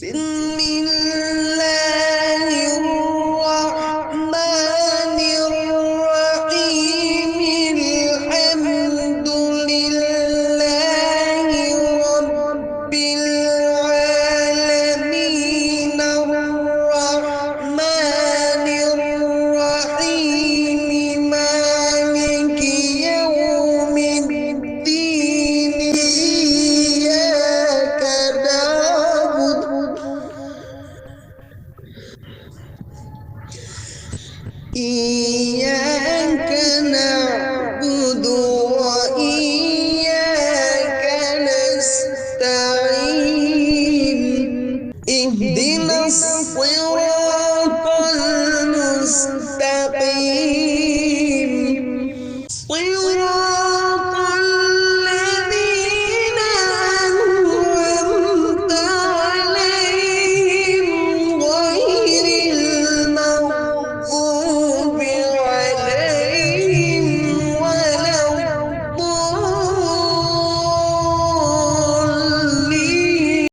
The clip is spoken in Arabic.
بسم الله الرحمن الرحيم الحمد لله رب العالمين الرحمن الرحيم مالك يوم الدين إياك نعبد إياك